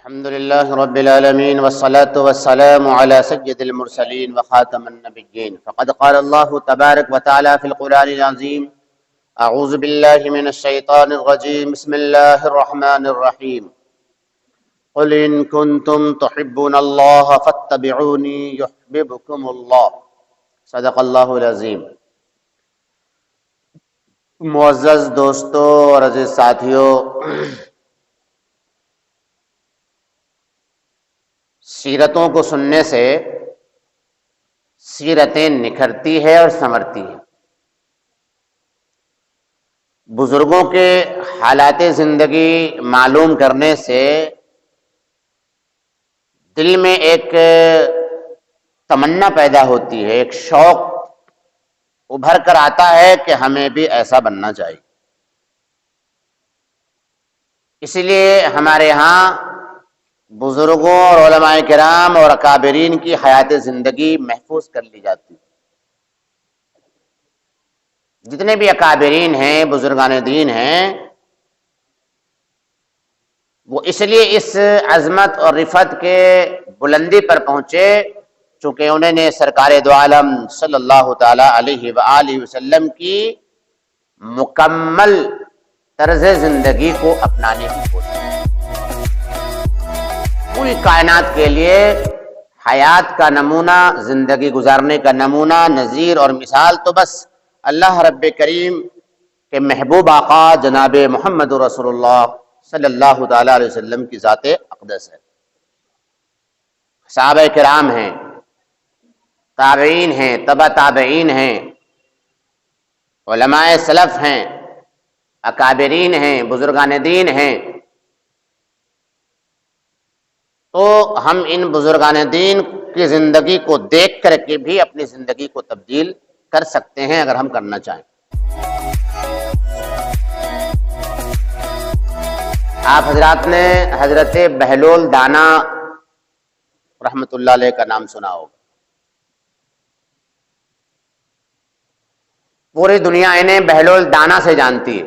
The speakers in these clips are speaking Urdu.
الحمد لله رب العالمين والصلاة والسلام على سيد المرسلين وخاتم النبيين فقد قال الله تبارك وتعالى في القرآن العظيم أعوذ بالله من الشيطان الرجيم بسم الله الرحمن الرحيم قل إن كنتم تحبون الله فاتبعوني يحببكم الله صدق اللہ العظیم۔ معزز دوستو اور عزیز ساتھیو، سیرتوں کو سننے سے سیرتیں نکھرتی ہے اور سنورتی ہے۔ بزرگوں کے حالات زندگی معلوم کرنے سے دل میں ایک تمنا پیدا ہوتی ہے، ایک شوق ابھر کر آتا ہے کہ ہمیں بھی ایسا بننا چاہیے۔ اسی لیے ہمارے ہاں بزرگوں اور علماء کرام اور اکابرین کی حیات زندگی محفوظ کر لی جاتی ہے۔ جتنے بھی اکابرین ہیں، بزرگان دین ہیں، وہ اس لیے اس عظمت اور رفعت کے بلندی پر پہنچے چونکہ انہوں نے سرکار دو عالم صلی اللہ تعالی علیہ وآلہ وسلم کی مکمل طرز زندگی کو اپنانے کی کوشش کی۔ پوری کائنات کے لیے حیات کا نمونہ، زندگی گزارنے کا نمونہ، نظیر اور مثال تو بس اللہ رب کریم کے محبوب آقا جناب محمد رسول اللہ صلی اللہ تعالی علیہ وسلم کی ذات اقدس ہے۔ صحابہ کرام ہیں، تابعین ہیں، تبع تابعین ہیں، علماء سلف ہیں، اکابرین ہیں، بزرگان دین ہیں۔ تو ہم ان بزرگان دین کی زندگی کو دیکھ کر کے بھی اپنی زندگی کو تبدیل کر سکتے ہیں اگر ہم کرنا چاہیں۔ آپ حضرات نے حضرت بہلول دانا رحمۃ اللہ علیہ کا نام سنا ہوگا۔ پوری دنیا انہیں بہلول دانا سے جانتی ہے۔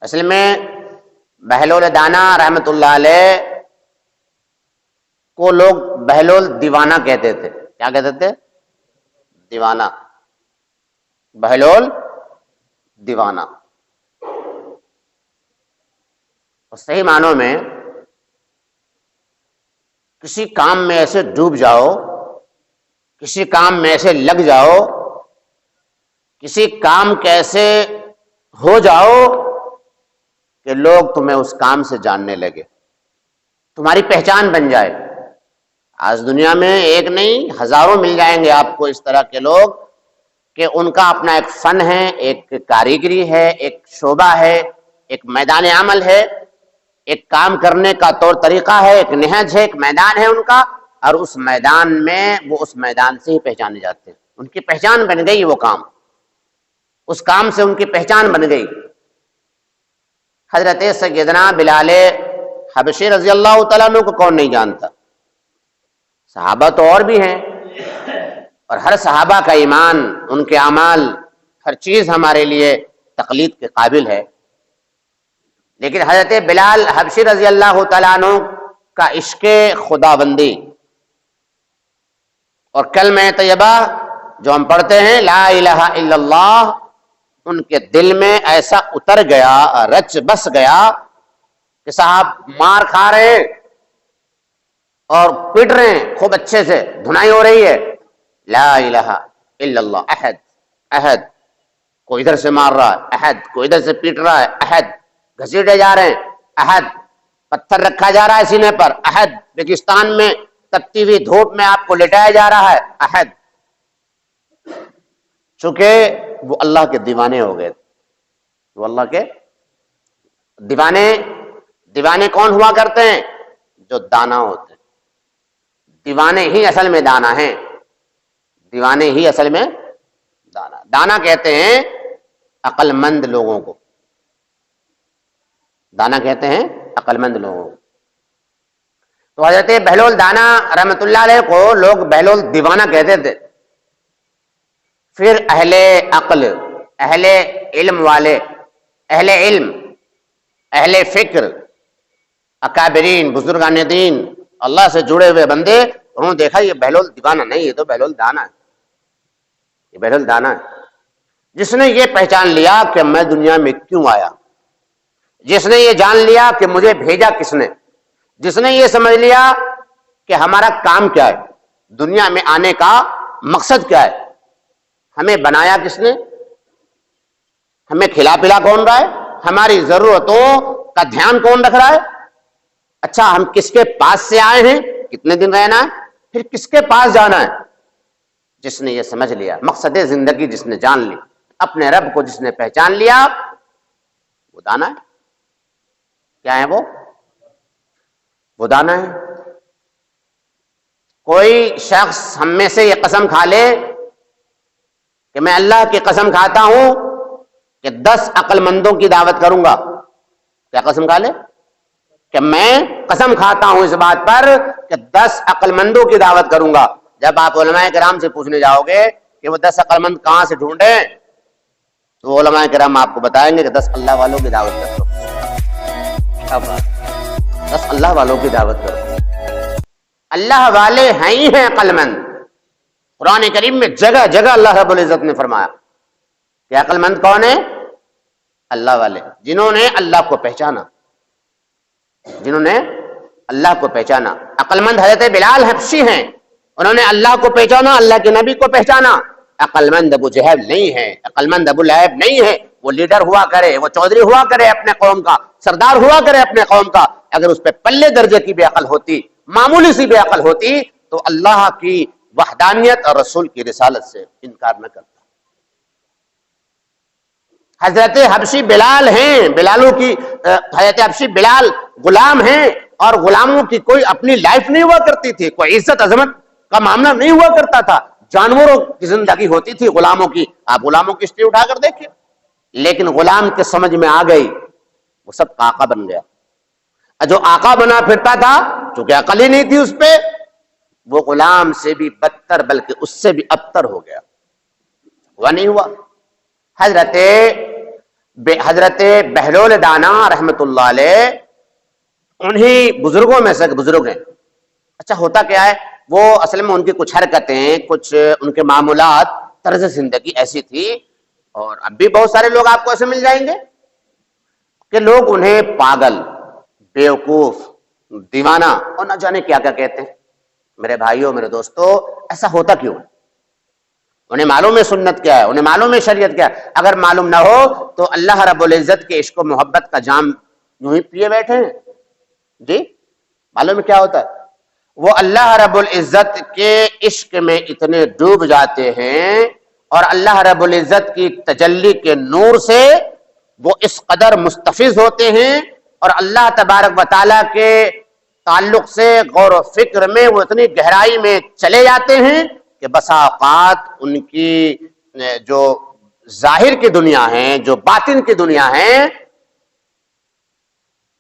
اصل میں بہلول دانا رحمۃ اللہ علیہ کو لوگ بہلول دیوانہ کہتے تھے۔ کیا کہتے تھے؟ دیوانہ، بہلول دیوانہ۔ اور صحیح معنوں میں کسی کام میں ایسے ڈوب جاؤ، کسی کام میں ایسے لگ جاؤ، کسی کام کے ایسے ہو جاؤ کہ لوگ تمہیں اس کام سے جاننے لگے، تمہاری پہچان بن جائے۔ آج دنیا میں ایک نہیں ہزاروں مل جائیں گے آپ کو اس طرح کے لوگ کہ ان کا اپنا ایک فن ہے، ایک کاریگری ہے، ایک شعبہ ہے، ایک میدان عمل ہے، ایک کام کرنے کا طور طریقہ ہے، ایک نہج ہے، ایک میدان ہے ان کا، اور اس میدان میں وہ اس میدان سے ہی پہچانے جاتے ہیں۔ ان کی پہچان بن گئی وہ کام، اس کام سے ان کی پہچان بن گئی۔ حضرت سیدنا بلال حبشی رضی اللہ تعالیٰ عنہ کو کون نہیں جانتا؟ صحابہ تو اور بھی ہیں، اور ہر صحابہ کا ایمان، ان کے اعمال، ہر چیز ہمارے لیے تقلید کے قابل ہے۔ لیکن حضرت بلال حبشی رضی اللہ تعالیٰ عنہ کا عشق خداوندی اور کلمہ طیبہ جو ہم پڑھتے ہیں لا الہ الا اللہ، ان کے دل میں ایسا اتر گیا، رچ بس گیا کہ صاحب مار کھا رہے ہیں اور پٹ رہے ہیں، خوب اچھے سے دھنائی ہو رہی ہے، لا الہ الا اللہ، احد احد، کوئی ادھر سے مار رہا ہے، احد، کوئی ادھر سے پیٹ رہا ہے، احد، گھسیٹے جا رہے ہیں، احد، پتھر رکھا جا رہا ہے سینے پر، احد، ریگستان میں تپتی ہوئی دھوپ میں آپ کو لٹایا جا رہا ہے، احد۔ چونکہ وہ اللہ کے دیوانے ہو گئے تھے، وہ اللہ کے دیوانے کون ہوا کرتے ہیں؟ جو دانا ہوتے ہیں۔ دیوانے ہی اصل میں دانا ہیں، دیوانے ہی اصل میں دانا کہتے ہیں عقل مند لوگوں کو، دانا کہتے ہیں عقل مند لوگوں کو۔ تو حضرت بہلول دانا رحمت اللہ علیہ کو لوگ بہلول دیوانہ کہتے تھے۔ پھر اہل عقل، اہل علم والے، اہل علم اہل فکر، اکابرین، بزرگان دین، اللہ سے جڑے ہوئے بندے، انہوں نے دیکھا یہ بہلول دیوانہ نہیں، یہ تو بہلول دانا ہے، یہ بہلول دانا ہے، جس نے یہ پہچان لیا کہ میں دنیا میں کیوں آیا، جس نے یہ جان لیا کہ مجھے بھیجا کس نے، جس نے یہ سمجھ لیا کہ ہمارا کام کیا ہے، دنیا میں آنے کا مقصد کیا ہے، ہمیں بنایا کس نے، ہمیں کھلا پلا کون رہا ہے، ہماری ضرورتوں کا دھیان کون رکھ رہا ہے، اچھا ہم کس کے پاس سے آئے ہیں، کتنے دن رہنا ہے، پھر کس کے پاس جانا ہے، جس نے یہ سمجھ لیا، مقصد زندگی جس نے جان لی، اپنے رب کو جس نے پہچان لیا، وہ دانا ہے۔ کیا ہے وہ دانا ہے۔ کوئی شخص ہم میں سے یہ قسم کھا لے کہ میں اللہ کی قسم کھاتا ہوں کہ 10 عقل مندوں کی دعوت کروں گا، کیا قسم کھا لے کہ میں قسم کھاتا ہوں اس بات پر کہ 10 عقل مندوں کی دعوت کروں گا، جب آپ علماء کرام سے پوچھنے جاؤ گے کہ وہ 10 عقل مند کہاں سے ڈھونڈیں، تو علماء کرام آپ کو بتائیں گے کہ 10 اللہ والوں کی دعوت کرو، 10 اللہ والوں کی دعوت کرو۔ اللہ والے ہیں ہی ہیں عقل مند۔ قرآن کریم میں جگہ جگہ اللہ رب العزت نے فرمایا کہ عقل مند کون ہے؟ اللہ والے، جنہوں نے اللہ کو پہچانا، جنہوں نے اللہ کو پہچانا۔ عقل مند حضرت بلال حبشی ہیں، انہوں نے اللہ کو پہچانا، اللہ کے نبی کو پہچانا۔ عقل مند ابو جہل نہیں ہے، عقل مند ابو لہب نہیں ہے، وہ لیڈر ہوا کرے، وہ چودھری ہوا کرے اپنے قوم کا، سردار ہوا کرے اپنے قوم کا، اگر اس پہ پلے درجے کی بھی عقل ہوتی، معمولی سی بھی عقل ہوتی، تو اللہ کی وحدانیت اور رسول کی رسالت سے انکار نہ کرتا۔ حضرت حبشی بلال ہیں، بلالوں کی حضرت حبشی بلال غلام ہیں، اور غلاموں کی کوئی اپنی لائف نہیں ہوا کرتی تھی، کوئی عزت عظمت کا معاملہ نہیں ہوا کرتا تھا، جانوروں کی زندگی ہوتی تھی غلاموں کی۔ آپ غلاموں کی ہسٹری اٹھا کر دیکھیں، لیکن غلام کے سمجھ میں آ گئی، وہ سب کا آقا بن گیا۔ جو آقا بنا پھرتا تھا، چونکہ عقل ہی نہیں تھی اس پہ، وہ غلام سے بھی بدتر بلکہ اس سے بھی ابتر ہو گیا۔ ہوا نہیں ہوا؟ حضرت بہلول دانا رحمت اللہ علیہ انہی بزرگوں میں سے بزرگ ہیں۔ اچھا ہوتا کیا ہے، وہ اصل میں ان کی کچھ حرکتیں، کچھ ان کے معمولات، طرز زندگی ایسی تھی، اور اب بھی بہت سارے لوگ آپ کو ایسے مل جائیں گے کہ لوگ انہیں پاگل، بیوقوف، دیوانہ اور نہ جانے کیا کیا کہتے ہیں۔ میرے بھائیوں، میرے دوستو، ایسا ہوتا کیوں؟ انہیں معلوم ہے سنت کیا ہے، انہیں معلوم ہے شریعت کیا ہے۔ اگر معلوم نہ ہو تو اللہ رب العزت کے عشق و محبت کا جام یوں ہی پیے بیٹھے ہیں۔ جی معلوم ہے کیا ہوتا ہے؟ وہ اللہ رب العزت کے عشق میں اتنے ڈوب جاتے ہیں، اور اللہ رب العزت کی تجلی کے نور سے وہ اس قدر مستفیض ہوتے ہیں، اور اللہ تبارک و تعالیٰ کے تعلق سے غور و فکر میں وہ اتنی گہرائی میں چلے جاتے ہیں کہ بسا اوقات ان کی جو ظاہر کی دنیا ہے، جو باطن کی دنیا ہے،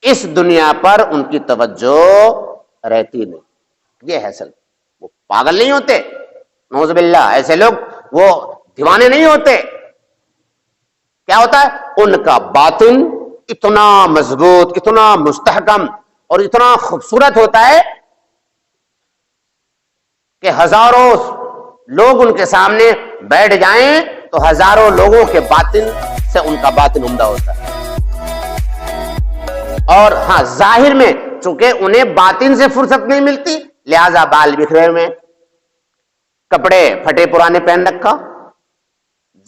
اس دنیا پر ان کی توجہ رہتی نہیں۔ یہ ہے اصل، وہ پاگل نہیں ہوتے، نعوذ باللہ، ایسے لوگ وہ دیوانے نہیں ہوتے۔ کیا ہوتا ہے؟ ان کا باطن اتنا مضبوط، اتنا مستحکم اور اتنا خوبصورت ہوتا ہے کہ ہزاروں لوگ ان کے سامنے بیٹھ جائیں تو ہزاروں لوگوں کے باطن سے ان کا باطن عمدہ ہوتا ہے۔ اور ہاں ظاہر میں چونکہ انہیں باطن سے فرصت نہیں ملتی، لہذا بال بکھرے ہوئے، کپڑے پھٹے پرانے پہن رکھا،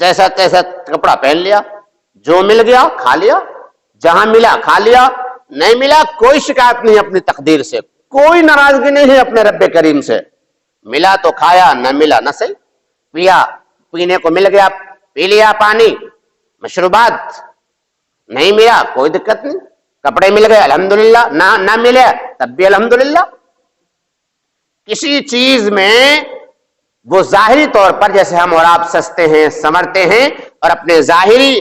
جیسا تیسا کپڑا پہن لیا، جو مل گیا کھا لیا، جہاں ملا کھا لیا، نہیں ملا کوئی شکایت نہیں اپنی تقدیر سے، کوئی ناراضگی نہیں ہے اپنے رب کریم سے۔ ملا تو کھایا، نہ ملا نہ صحیح، پیا، پینے کو مل گیا پی لیا پانی، مشروبات، نہیں ملا کوئی دقت نہیں، کپڑے مل گئے الحمدللہ، نہ ملے تب بھی الحمدللہ۔ کسی چیز میں وہ ظاہری طور پر جیسے ہم اور آپ سستے ہیں، سنورتے ہیں اور اپنے ظاہری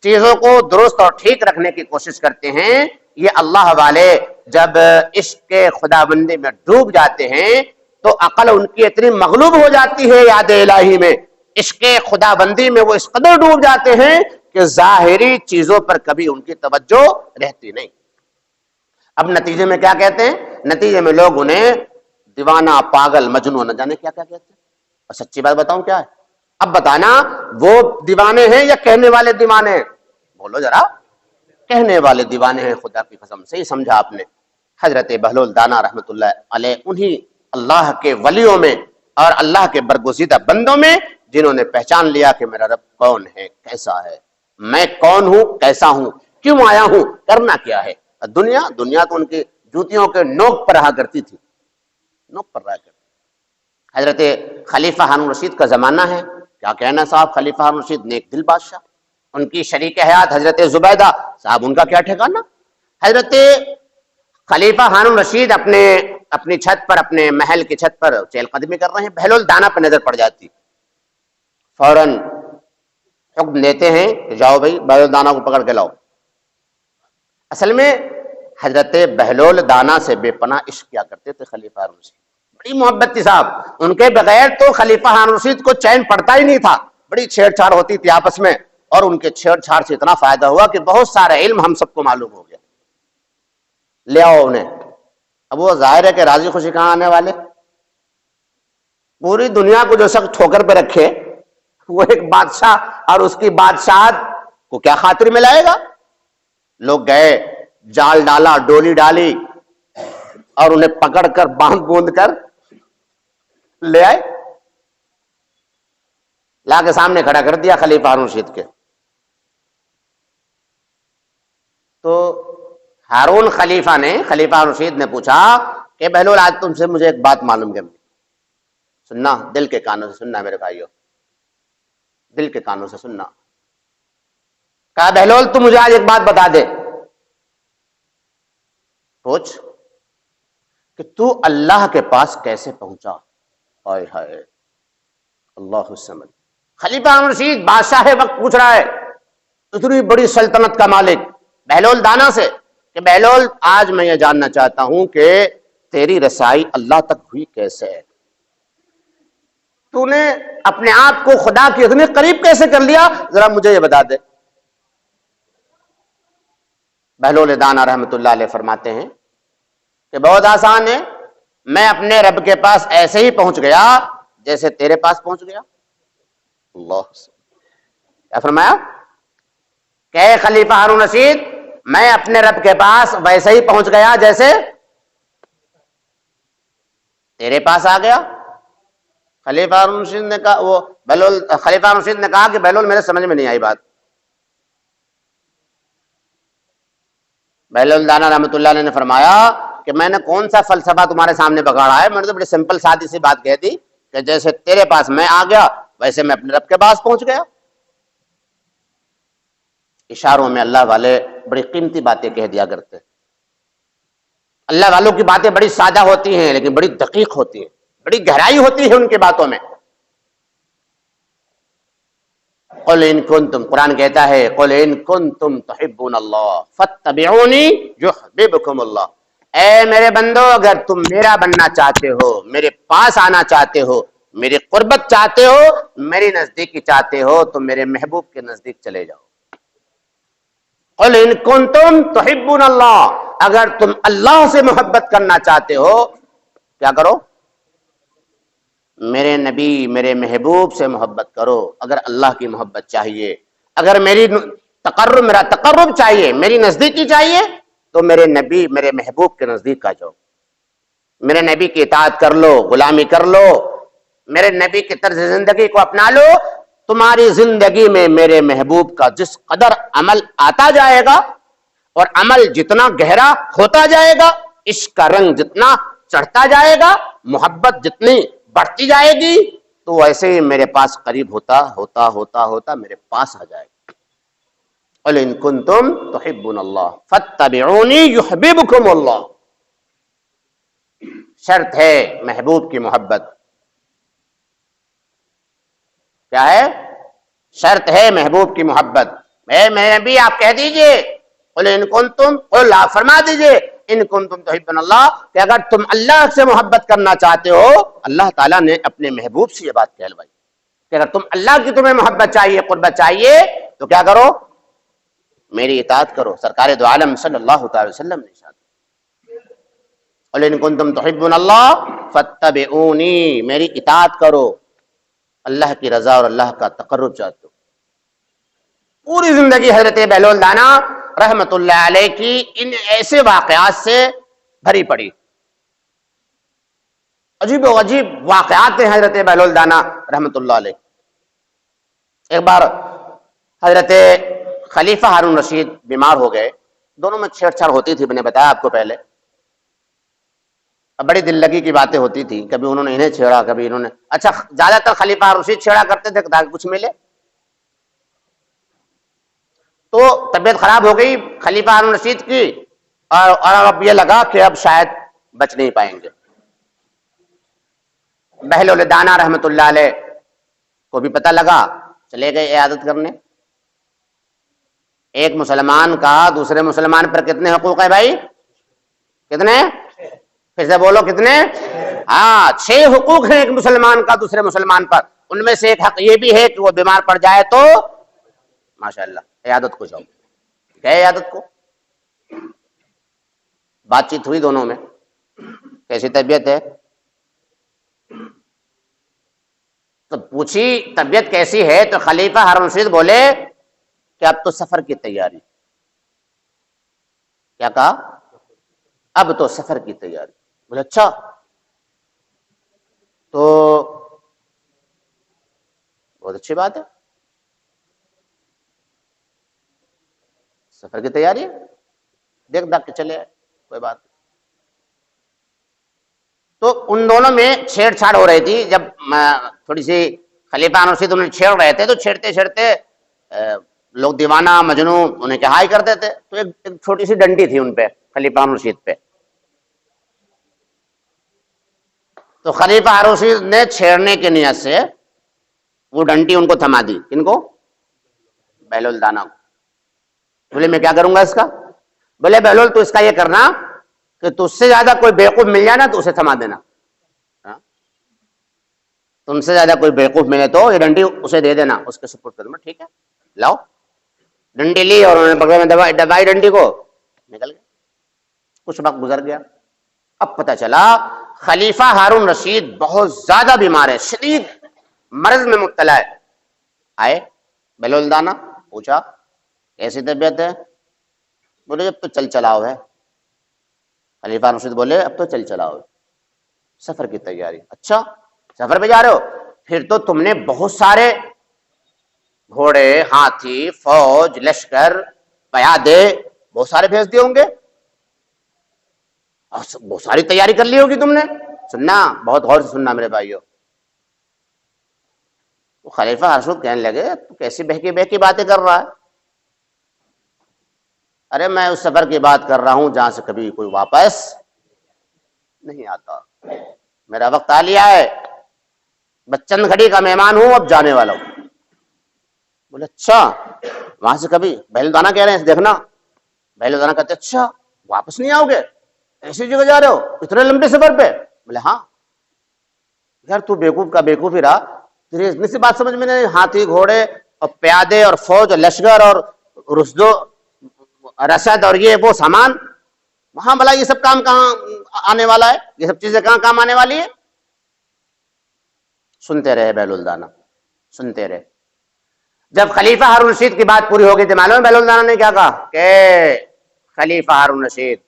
چیزوں کو درست اور ٹھیک رکھنے کی کوشش کرتے ہیں، یہ اللہ والے جب عشق کے خدا بندی میں ڈوب جاتے ہیں تو عقل ان کی اتنی مغلوب ہو جاتی ہے یاد الہی میں، عشق خدا بندی میں وہ اس قدر ڈوب جاتے ہیں کہ ظاہری چیزوں پر کبھی ان کی توجہ رہتی نہیں۔ اب نتیجے میں کیا کہتے ہیں؟ نتیجے میں لوگ انہیں دیوانہ، پاگل، مجنون، نہ جانے کیا کیا کہتے ہیں۔ اور سچی بات بتاؤں کیا ہے؟ اب بتانا وہ دیوانے ہیں یا کہنے والے دیوانے ہیں؟ بولو ذرا۔ کہنے والے دیوانے ہیں، خدا کی قسم، صحیح سمجھا آپ نے۔ حضرت بہلول دانا رحمت اللہ علیہ انہی اللہ کے ولیوں میں اور اللہ کے برگزیدہ بندوں میں جنہوں نے پہچان لیا کہ میرا رب کون ہے، کیسا ہے، میں کون ہوں، کیسا ہوں، کیوں آیا ہوں، کرنا کیا ہے۔ دنیا تو ان کی جوتیوں کے نوک پر رہا کرتی تھی، نوک پر رہا کرتی۔ حضرت خلیفہ ہارون رشید کا زمانہ ہے، کیا کہنا صاحب، خلیفہ ہارون رشید نیک دل بادشاہ، ان کی شریک حیات حضرت زبیدہ صاحب، ان کا کیا ٹھکانا۔ حضرت خلیفہ ہارون رشید اپنی چھت پر، اپنے محل کی چھت پر چہل قدمی کر رہے ہیں، بہلول دانا پہ نظر پڑ جاتی، فوراً حکم دیتے ہیں کہ جاؤ بھائی بہلول دانا کو پکڑ کے لاؤ۔ اصل میں حضرت بہلول دانا سے بے پناہ عشق کیا کرتے تھے خلیفہ ہارون رشید، بڑی محبت تھی صاحب، ان کے بغیر تو خلیفہ ہارون رشید کو چین پڑتا ہی نہیں تھا، بڑی چھیڑ چھاڑ ہوتی تھی آپس میں، اور ان کے چھیڑ چھاڑ سے اتنا فائدہ ہوا کہ بہت سارا علم ہم سب کو معلوم ہو گیا۔ لے آؤ انہیں۔ اب وہ ظاہر ہے کہ راضی خوشی کہاں آنے والے، پوری دنیا کو جو شخص ٹھوکر پہ رکھے وہ ایک بادشاہ اور اس کی بادشاہت کو کیا خاطر میں لائے گا۔ لوگ گئے، جال ڈالا، ڈولی ڈالی، اور انہیں پکڑ کر باندھ بوند کر لے آئے، لا کے سامنے کھڑا کر دیا خلیفہ ہارون رشید کے۔ تو ہارون خلیفہ ہارون رشید نے پوچھا کہ بہلول آج تم سے مجھے ایک بات معلوم کرنی، سننا، دل کے کانوں سے سننا میرے بھائیو، دل کے کانوں سے سننا۔ کہا بہلول تو مجھے آج ایک بات بتا دے، پوچھ کہ تو اللہ کے پاس کیسے پہنچا۔ ہائے ہائے، اللہ الصمد، خلیفہ ہارون رشید بادشاہ وقت پوچھ رہا ہے، اتنی بڑی سلطنت کا مالک، بہلول دانا سے کہ بہلول آج میں یہ جاننا چاہتا ہوں کہ تیری رسائی اللہ تک ہوئی کیسے ہے، تو نے اپنے آپ کو خدا کے اتنے قریب کیسے کر لیا، ذرا مجھے یہ بتا دے۔ بہلول دانا رحمت اللہ علیہ فرماتے ہیں کہ بہت آسان ہے، میں اپنے رب کے پاس ایسے ہی پہنچ گیا جیسے تیرے پاس پہنچ گیا۔ اللہ، کیا فرمایا کہ اے خلیفہ ہارون رشید میں اپنے رب کے پاس ویسے ہی پہنچ گیا جیسے تیرے پاس آ گیا۔ خلیفہ ہارون رشید نے کہا، خلیفہ ہارون رشید نے کہا کہ بہلول میرے سمجھ میں نہیں آئی بات۔ بہلول دانا رحمت اللہ علیہ نے فرمایا کہ میں نے کون سا فلسفہ تمہارے سامنے بگاڑا ہے، میں نے تو بڑی سمپل سادی سی بات کہہ دی کہ جیسے تیرے پاس میں آ گیا ویسے میں اپنے رب کے پاس پہنچ گیا۔ اشاروں میں اللہ والے بڑی قیمتی باتیں کہہ دیا کرتے، اللہ والوں کی باتیں بڑی سادہ ہوتی ہیں لیکن بڑی دقیق ہوتی ہیں، بڑی گہرائی ہوتی ہے ان کی باتوں میں۔ قل ان کنتم، قرآن کہتا ہے قل ان کنتم تحبون اللہ فاتبعونی یحببکم اللہ، اے میرے بندو اگر تم میرا بننا چاہتے ہو، میرے پاس آنا چاہتے ہو، میری قربت چاہتے ہو، میری نزدیکی چاہتے ہو، تو میرے محبوب کے نزدیک چلے جاؤ۔ قل ان کنتم تحبون اللہ، اگر تم اللہ سے محبت کرنا چاہتے ہو کیا کرو، میرے نبی میرے محبوب سے محبت کرو۔ اگر اللہ کی محبت چاہیے، اگر میرا تقرب چاہیے، میری نزدیکی چاہیے، تو میرے نبی میرے محبوب کے نزدیک آ جاؤ، میرے نبی کی اطاعت کر لو، غلامی کر لو، میرے نبی کی طرز زندگی کو اپنا لو، تمہاری زندگی میں میرے محبوب کا جس قدر عمل آتا جائے گا اور عمل جتنا گہرا ہوتا جائے گا، عشق کا رنگ جتنا چڑھتا جائے گا، محبت جتنی بڑھتی جائے گی، تو ویسے ہی میرے پاس قریب ہوتا ہوتا ہوتا ہوتا میرے پاس آ جائے گا۔ قل ان کنتم تحبون اللہ فاتبعونی یحببکم اللہ، شرط ہے محبوب کی محبت، کیا ہے؟ شرط ہے محبوب کی محبت۔ میں نبی آپ کہہ دیجئے قل ان کنتم، قل آپ فرما دیجئے ان کنتم تحبون اللہ، کہ اگر تم اللہ سے محبت کرنا چاہتے ہو، اللہ تعالیٰ نے اپنے محبوب سے یہ بات کہلوائی کہ اگر تم اللہ کی تمہیں محبت چاہیے، قربت چاہیے، تو کیا کرو، میری اطاعت کرو. سرکار دو عالم صلی اللہ تعالی وسلم نے ارشاد قل ان کنتم تحبون اللہ فاتبعونی، میری اطاعت کرو، اللہ کی رضا اور اللہ کا تقرب چاہتے ہو. پوری زندگی حضرت بہلول دانا رحمت اللہ علیہ کی ان ایسے واقعات سے بھری پڑی. عجیب و عجیب واقعات ہیں حضرت بہلول دانا رحمت اللہ علیہ. ایک بار حضرت خلیفہ ہارون رشید بیمار ہو گئے. دونوں میں چھیڑ چھاڑ ہوتی تھی، میں نے بتایا آپ کو پہلے. اب بڑی دل لگی کی باتیں ہوتی تھی، کبھی انہوں نے انہیں چھیڑا، کبھی انہوں نے. اچھا زیادہ تر خلیفہ ہارون رشید چھیڑا کرتے تھے تاکہ کچھ ملے. تو طبیعت خراب ہو گئی خلیفہ ہارون رشید کی، اور اب یہ لگا کہ اب شاید بچ نہیں پائیں گے. بہلول دانا رحمت اللہ علیہ کو بھی پتہ لگا، چلے گئے عیادت کرنے. ایک مسلمان کا دوسرے مسلمان پر کتنے حقوق ہیں بھائی؟ کتنے؟ پھر سے بولو کتنے؟ ہاں 6 حقوق ہیں ایک مسلمان کا دوسرے مسلمان پر. ان میں سے ایک حق یہ بھی ہے کہ وہ بیمار پڑ جائے تو ماشاءاللہ عیادت کو جاؤ. گئے عیادت کو، بات چیت ہوئی دونوں میں، کیسی طبیعت ہے؟ تو پوچھی طبیعت کیسی ہے، تو خلیفہ ہارون رشید بولے کہ اب تو سفر کی تیاری. کیا کہا؟ اب تو سفر کی تیاری. بولے اچھا. تو بہت اچھی بات ہے، سفر کی تیاری ہے، دیکھ داکھ کے چلے، کوئی بات نہیں. تو ان دونوں میں چھیڑ چھاڑ ہو رہی تھی. جب تھوڑی سی خلیفہ ہارون رشید انہیں چھیڑ رہے تھے تو چھیڑتے چھیڑتے لوگ دیوانہ مجنو انہیں کہائی کرتے تھے. تو ایک چھوٹی سی ڈنڈی تھی ان پہ، خلیفہ ہارون رشید پہ. تو خلیفہ ہارون رشید نے چھیڑنے کی نیت سے وہ ڈنڈی ان کو تھما دی. کن کو؟ بہلول دانا کو. بولے میں کیا کروں گا اس کا؟ بولے بہلول تو اس کا یہ کرنا کہ تجھ سے زیادہ کوئی بیوقوف مل جائے نا تو اسے تھما دینا. تم سے زیادہ کوئی بیوقوف ملے تو یہ ڈنڈی اسے دے دینا، اس کے سپورٹ کر دوں. ٹھیک ہے لاؤ. ڈنڈی لی اور انہوں نے پکڑے میں دبائی ڈنڈی کو، نکل گیا. کچھ وقت گزر گیا. اب پتہ چلا خلیفہ ہارون رشید بہت زیادہ بیمار ہے، شدید مرض میں مبتلا ہے. آئے بہلول دانا، پوچھا کیسی طبیعت ہے؟ بولے اب تو چل چلاؤ ہے. خلیفہ ہارون رشید بولے اب تو چل چلاؤ، سفر کی تیاری. اچھا سفر پہ جا رہے ہو؟ پھر تو تم نے بہت سارے گھوڑے، ہاتھی، فوج، لشکر، پیادے بہت سارے بھیج دیے ہوں گے، اور بہت ساری تیاری کر لی ہوگی تم نے. سننا، بہت غور سے سننا میرے بھائیو. تو خلیفہ ہارون رشید کہنے لگے تو کیسی بہکی بہکی باتیں کر رہا ہے؟ ارے میں اس سفر کی بات کر رہا ہوں جہاں سے کبھی کوئی واپس نہیں آتا. میرا وقت آ لیا ہے، بس چند گھڑی کا مہمان ہوں، اب جانے والا ہوں. بولے اچھا وہاں سے کبھی؟ بہلول دانا کہہ رہے ہیں دیکھنا. بہلول دانا کہتے اچھا واپس نہیں آؤ گے؟ ایسی جگہ جا رہے ہو اتنے لمبے سفر پہ؟ بولے ہاں. یار تو بیوقوف کا بیوقوف ہی رہا، تیری اتنی سی بات سمجھ میں نہیں؟ ہاتھی، گھوڑے اور پیادے اور فوج اور لشکر اور رسدو رسد اور یہ وہ سامان، وہاں بھلا یہ سب کام کہاں آنے والا ہے؟ یہ سب چیزیں کہاں کام آنے والی ہے؟ سنتے رہے بہلول دانا، سنتے رہے. جب خلیفہ ہارون رشید کی بات پوری ہو گئی تھی، معلوم ہے بہلول دانا نے کیا کہا کہ خلیفہ ہارون رشید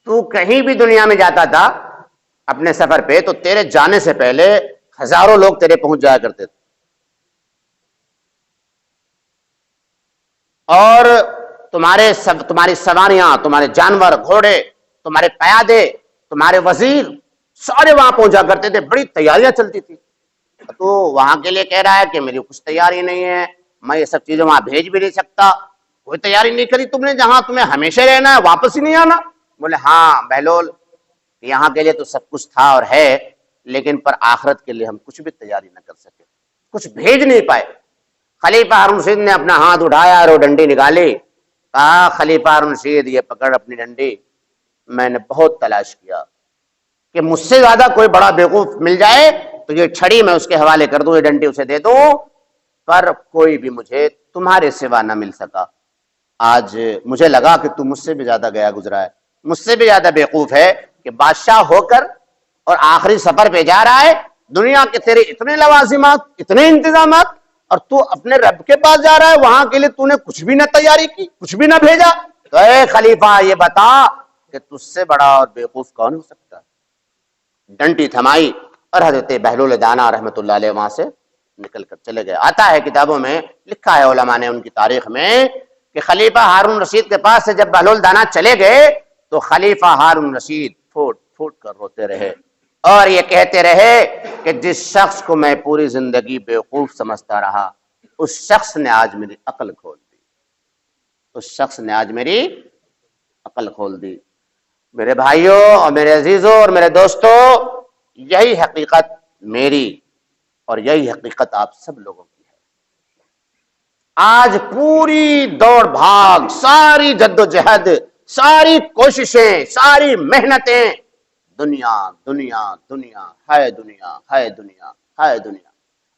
تو کہیں بھی دنیا میں جاتا تھا اپنے سفر پہ تو تیرے جانے سے پہلے ہزاروں لوگ تیرے پہنچ جایا کرتے تھے، اور تمہاری سواریاں، تمہارے جانور، گھوڑے، تمہارے پیادے، تمہارے وزیر سارے وہاں پہنچا کرتے تھے. بڑی تیاریاں چلتی تھی. تو وہاں کے لیے کہہ رہا ہے کہ میری کچھ تیاری نہیں ہے، میں یہ سب چیزیں وہاں بھیج بھی نہیں سکتا. کوئی تیاری نہیں کری تم نے جہاں تمہیں ہمیشہ رہنا ہے، واپس ہی نہیں آنا؟ بولے ہاں بہلول یہاں کے لیے تو سب کچھ تھا اور ہے، لیکن پر آخرت کے لیے ہم کچھ بھی تیاری نہ کر سکے، کچھ بھیج نہیں پائے. خلیفہ ہارون رشید نے اپنا ہاتھ اٹھایا اور وہ ڈنڈی نکالی. کہا خلیفہ ہارون رشید یہ پکڑ اپنی ڈنڈی. میں نے بہت تلاش کیا کہ مجھ سے زیادہ کوئی بڑا بیوقوف مل جائے تو یہ چھڑی میں اس کے حوالے کر دوں، یہ ڈنڈی اسے دے دوں، پر کوئی بھی مجھے تمہارے سوا نہ مل سکا۔ آج مجھے لگا کہ تو مجھ سے بھی زیادہ گیا گزرا ہے، مجھ سے بھی زیادہ بیوقوف ہے کہ بادشاہ ہو کر اور آخری سفر پہ جا رہا ہے، دنیا کے تیرے اتنے لوازمات، اتنے انتظامات، اور تو اپنے رب کے پاس جا رہا ہے، وہاں کے لیے تو نے کچھ بھی نہ تیاری کی، کچھ بھی نہ بھیجا۔ تو اے خلیفہ یہ بتا کہ تجھ سے بڑا اور بیوقوف کون ہو سکتا ہے؟ ڈنڈی تھمائی اور حضرت بہلول دانا رحمۃ اللہ علیہ وہاں سے نکل کر چلے گئے۔ آتا ہے کتابوں میں، لکھا ہے علماء نے ان کی تاریخ میں، کہ خلیفہ ہارون رشید کے پاس سے جب بہلول دانا چلے گئے تو خلیفہ ہارون رشید پھوٹ پھوٹ کر روتے رہے اور یہ کہتے رہے کہ جس شخص کو میں پوری زندگی بیوقوف سمجھتا رہا، اس شخص نے آج میری عقل کھول دی، اس شخص نے آج میری عقل کھول دی۔ میرے بھائیوں اور میرے عزیزوں اور میرے دوستوں، یہی حقیقت میری اور یہی حقیقت آپ سب لوگوں کی ہے۔ آج پوری دوڑ بھاگ، ساری جد و جہد، ساری کوششیں، ساری محنتیں، دنیا دنیا دنیا ہے، دنیا ہے، دنیا ہے، دنیا۔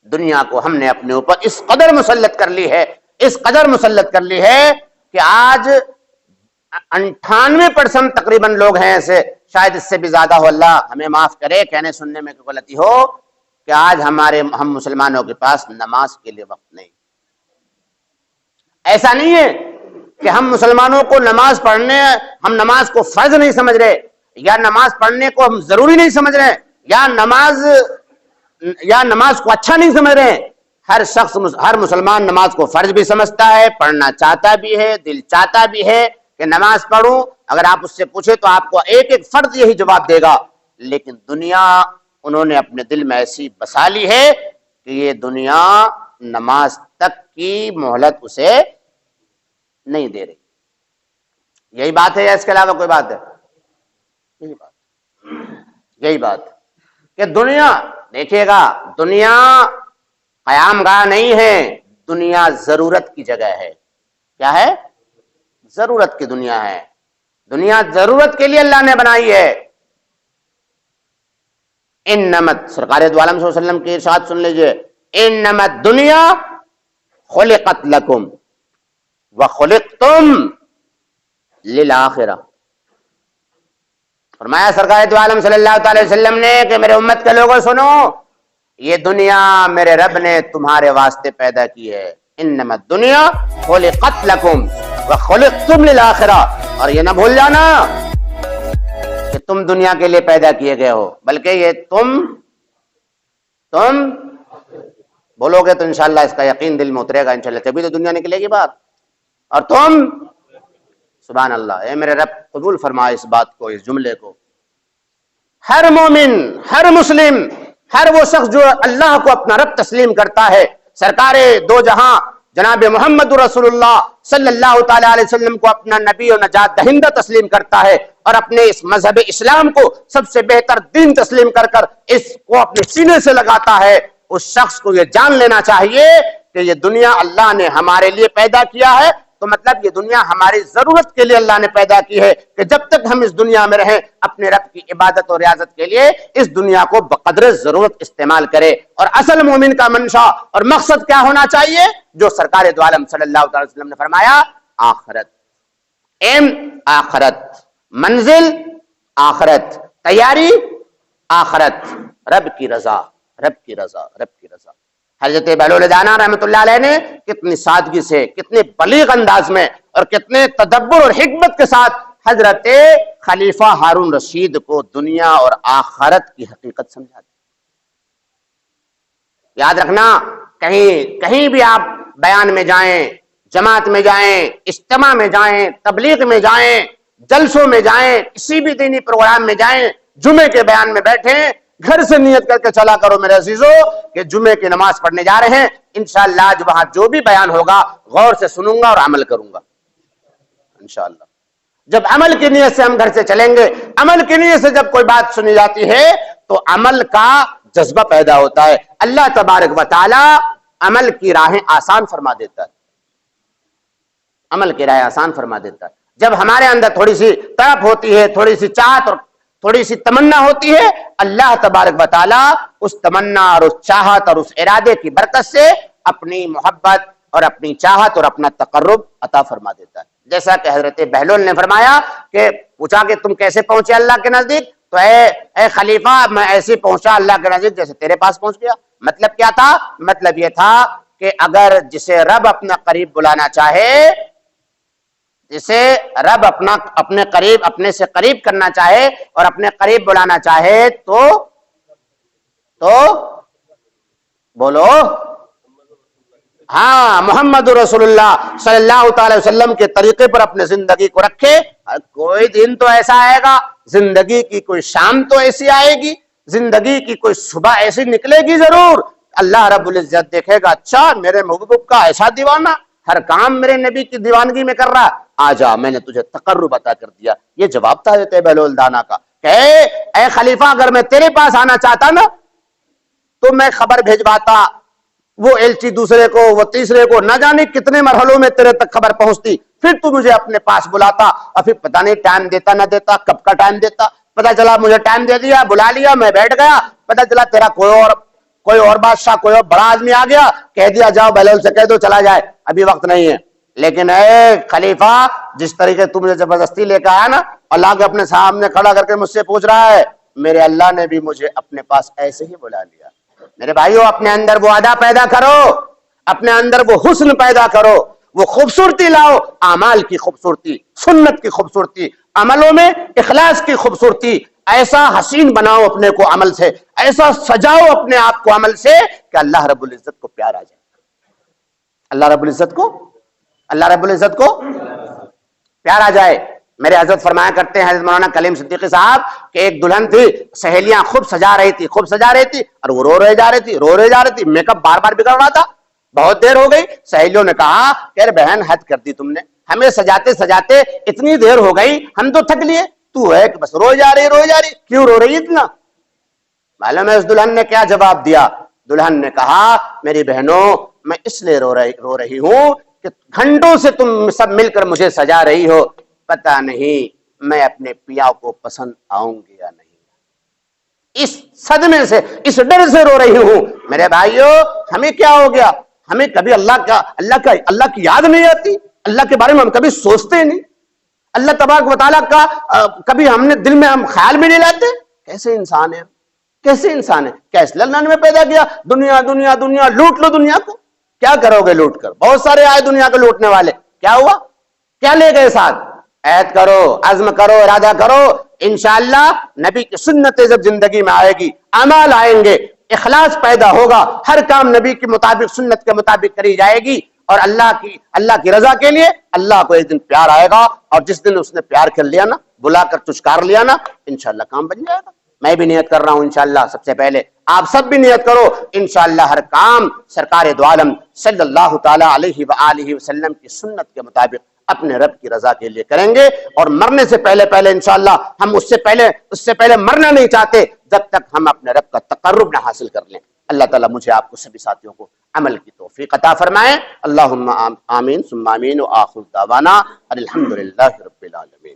دنیا کو ہم نے اپنے اوپر اس قدر مسلط کر لی ہے، اس قدر مسلط کر لی ہے کہ آج 98% تقریباً لوگ ہیں ایسے، شاید اس سے بھی زیادہ ہو، اللہ ہمیں معاف کرے کہنے سننے میں کوئی غلطی ہو، کہ آج ہم مسلمانوں کے پاس نماز کے لیے وقت نہیں۔ ایسا نہیں ہے کہ ہم مسلمانوں کو نماز پڑھنے، ہم نماز کو فرض نہیں سمجھ رہے، یا نماز پڑھنے کو ہم ضروری نہیں سمجھ رہے، یا نماز کو اچھا نہیں سمجھ رہے۔ ہر شخص، ہر مسلمان نماز کو فرض بھی سمجھتا ہے، پڑھنا چاہتا بھی ہے، دل چاہتا بھی ہے کہ نماز پڑھوں۔ اگر آپ اس سے پوچھے تو آپ کو ایک ایک فرد یہی جواب دے گا، لیکن دنیا انہوں نے اپنے دل میں ایسی بسا لی ہے کہ یہ دنیا نماز تک کی مہلت اسے نہیں دے رہی۔ یہی بات ہے یا اس کے علاوہ کوئی بات ہے؟ یہی بات کہ دنیا، دیکھیے گا، دنیا قیام گاہ نہیں ہے، دنیا ضرورت کی جگہ ہے۔ کیا ہے؟ ضرورت کی دنیا ہے۔ دنیا ضرورت کے لیے اللہ نے بنائی ہے۔ انمت، سرکار دو عالم صلی اللہ علیہ وسلم کی ارشاد سن لیجئے، انمت دنیا خلقت لکم وخلقتم للآخرہ۔ فرمایا سرکار دو عالم صلی اللہ علیہ وسلم نے کہ میرے امت کے لوگوں سنو، یہ دنیا میرے رب نے تمہارے واسطے پیدا کی ہے۔ انما الدنیا خلقت لکم وخلقتم للآخرہ۔ اور یہ نہ بھول جانا کہ تم دنیا کے لیے پیدا کیے گئے ہو، بلکہ یہ تم بولو گے تو انشاءاللہ اس کا یقین دل میں اترے گا انشاءاللہ، تبھی تو دنیا نکلے گی بات۔ اور تم، سبحان اللہ، اے میرے رب قبول فرما اس بات کو، اس جملے کو۔ ہر مومن، ہر مسلم، ہر وہ شخص جو اللہ کو اپنا رب تسلیم کرتا ہے، سرکار دو جہاں جناب محمد رسول اللہ صلی اللہ تعالی علیہ وسلم کو اپنا نبی و نجات دہندہ تسلیم کرتا ہے، اور اپنے اس مذہب اسلام کو سب سے بہتر دین تسلیم کر کر اس کو اپنے سینے سے لگاتا ہے، اس شخص کو یہ جان لینا چاہیے کہ یہ دنیا اللہ نے ہمارے لیے پیدا کیا ہے، تو مطلب یہ دنیا ہماری ضرورت کے لیے اللہ نے پیدا کی ہے، کہ جب تک ہم اس دنیا میں رہیں اپنے رب کی عبادت اور ریاضت کے لیے اس دنیا کو بقدر ضرورت استعمال کرے۔ اور اصل مومن کا منشا اور مقصد کیا ہونا چاہیے؟ جو سرکار دو عالم صلی اللہ علیہ وسلم نے فرمایا، آخرت، ایم آخرت، منزل آخرت، تیاری آخرت، رب کی رضا، رب کی رضا، رب کی رضا۔ حضرت بہلول دانا رحمۃ اللہ علیہ نے کتنی سادگی سے، کتنے بلیغ انداز میں اور کتنے تدبر اور حکمت کے ساتھ حضرت خلیفہ ہارون رشید کو دنیا اور آخرت کی حقیقت سمجھا دی۔ یاد رکھنا، کہیں بھی آپ بیان میں جائیں، جماعت میں جائیں، اجتماع میں جائیں، تبلیغ میں جائیں، جلسوں میں جائیں، کسی بھی دینی پروگرام میں جائیں، جمعے کے بیان میں بیٹھیں، گھر سے نیت کر کے چلا کرو میرے عزیزو کہ جمعے کی نماز پڑھنے جا رہے ہیں، انشاءاللہ آج وہاں جو بھی بیان ہوگا غور سے سنوں گا اور عمل کروں گا انشاءاللہ۔ جب عمل کی نیت سے ہم گھر سے چلیں گے، عمل کی نیت سے جب کوئی بات سنی جاتی ہے تو عمل کا جذبہ پیدا ہوتا ہے۔ اللہ تبارک و تعالی عمل کی راہیں آسان فرما دیتا ہے، عمل کی راہیں آسان فرما دیتا ہے۔ جب ہمارے اندر تھوڑی سی تڑپ ہوتی ہے، تھوڑی سی چاہت اور تھوڑی سی تمنا ہوتی ہے، اللہ تبارک و تعالیٰ اس تمنا اور اس چاہت اور اس ارادے کی برکت سے اپنی محبت اور اپنی چاہت اور اپنا تقرب عطا فرما دیتا ہے. جیسا کہ حضرت بہلول نے فرمایا کہ پوچھا کہ تم کیسے پہنچے اللہ کے نزدیک، تو اے خلیفہ میں ایسے پہنچا اللہ کے نزدیک جیسے تیرے پاس پہنچ گیا. مطلب کیا تھا؟ مطلب یہ تھا کہ اگر جسے رب اپنا قریب بلانا چاہے، جسے رب اپنے قریب، اپنے سے قریب کرنا چاہے اور اپنے قریب بلانا چاہے تو بولو ہاں، محمد رسول اللہ صلی اللہ تعالی وسلم کے طریقے پر اپنے زندگی کو رکھے. کوئی دن تو ایسا آئے گا، زندگی کی کوئی شام تو ایسی آئے گی، زندگی کی کوئی صبح ایسی نکلے گی ضرور. اللہ رب العزت دیکھے گا اچھا میرے محبوب کا ایسا دیوانہ ہر کام میرے نبی کی دیوانگی میں کر رہا، آ جا میں نے تجھے تقرب عطا کر دیا. یہ جواب تھا حضرت بہلول دانا کا کہ اے خلیفہ اگر میں تیرے پاس آنا چاہتا نا تو میں خبر بھیجواتا، وہ ایلچی دوسرے کو، وہ تیسرے کو، نہ جانے کتنے مرحلوں میں تیرے تک خبر پہنچتی، پھر تو مجھے اپنے پاس بلاتا اور پھر پتہ نہیں ٹائم دیتا نہ دیتا، کب کا ٹائم دیتا. پتہ چلا مجھے ٹائم دے دیا، بلا لیا، میں بیٹھ گیا، پتہ چلا تیرا کوئی اور بادشاہ، کوئی اور بڑا آدمی آ گیا، کہہ دیا جاؤ بہلول سے کہہ دو چلا جائے، ابھی وقت نہیں ہے. لیکن اے خلیفہ جس طریقے تم مجھے زبردستی لے کے آیا نا، اللہ کے اپنے سامنے کھڑا کر کے مجھ سے پوچھ رہا ہے، میرے اللہ نے بھی مجھے اپنے پاس ایسے ہی بلا لیا. میرے بھائیو اپنے اندر وہ ادا پیدا کرو، اپنے اندر وہ حسن پیدا کرو، وہ خوبصورتی لاؤ، اعمال کی خوبصورتی، سنت کی خوبصورتی، عملوں میں اخلاص کی خوبصورتی. ایسا حسین بناؤ اپنے کو عمل سے، ایسا سجاؤ اپنے آپ کو عمل سے کہ اللہ رب العزت کو پیار آ جائے. اللہ رب العزت کو پیار آ جائے. میرے حضرت فرمایا کرتے ہیں حضرت مولانا کلیم صدیقی صاحب کہ ایک دلہن تھی، سہیلیاں خوب سجا رہی تھی اور وہ رو رہے جا رہی تھی، میک اپ بار بار بگڑ رہا تھا. بہت دیر ہو گئی، سہیلیوں نے کہا کہ ارے بہن حد کر دی تم نے، ہمیں سجاتے سجاتے اتنی دیر ہو گئی، ہم تو تھک لیے، تو ہے کہ بس روئی جا رہی، کیوں رو رہی اتنا؟ معلوم ہے اس دلہن نے کیا جواب دیا؟ دلہن نے کہا میری بہنوں میں اس لیے رو رہی ہوں کہ گھنٹوں سے تم سب مل کر مجھے سجا رہی ہو، پتہ نہیں میں اپنے پیا کو پسند آؤں گی یا نہیں، اس صدمے سے، اس ڈر سے رو رہی ہوں. میرے بھائیو ہمیں کیا ہو گیا؟ ہمیں کبھی اللہ کی یاد نہیں آتی، اللہ کے بارے میں ہم کبھی سوچتے نہیں، اللہ تبارک و تعالیٰ کا کبھی ہم نے دل میں ہم خیال بھی نہیں لاتے. کیسے انسان ہے، کیا اس اللہ نے پیدا کیا؟ دنیا دنیا دنیا، لوٹ لو دنیا کو. کیا کرو گے لوٹ کر؟ بہت سارے آئے دنیا کو لوٹنے والے، کیا ہوا؟ کیا لے گئے ساتھ؟ عہد کرو، عزم کرو، ارادہ کرو، انشاءاللہ نبی کی سنت جب زندگی میں آئے گی، اعمال آئیں گے، اخلاص پیدا ہوگا، ہر کام نبی کے مطابق، سنت کے مطابق کری جائے گی، اور اللہ کی رضا کے لیے اللہ کو ایک دن پیار آئے گا، اور جس دن اس نے پیار کر لیا نا، بلا کر چچکار لیا نا، انشاءاللہ کام بن جائے گا. میں بھی نیت کر رہا ہوں انشاءاللہ، سب سے پہلے آپ سب بھی نیت کرو انشاءاللہ ہر کام سرکار دو عالم صلی اللہ تعالی علیہ وآلہ وسلم کی سنت کے مطابق اپنے رب کی رضا کے لیے کریں گے. اور مرنے سے پہلے انشاءاللہ ہم اس سے پہلے مرنا نہیں چاہتے جب تک ہم اپنے رب کا تقرب نہ حاصل کر لیں. اللہ تعالیٰ مجھے آپ کو سبھی ساتھیوں کو عمل کی توفیق عطا فرمائے. اللہم آمین ثم آمین، وآخر دعوانا الحمدللہ رب العالمین.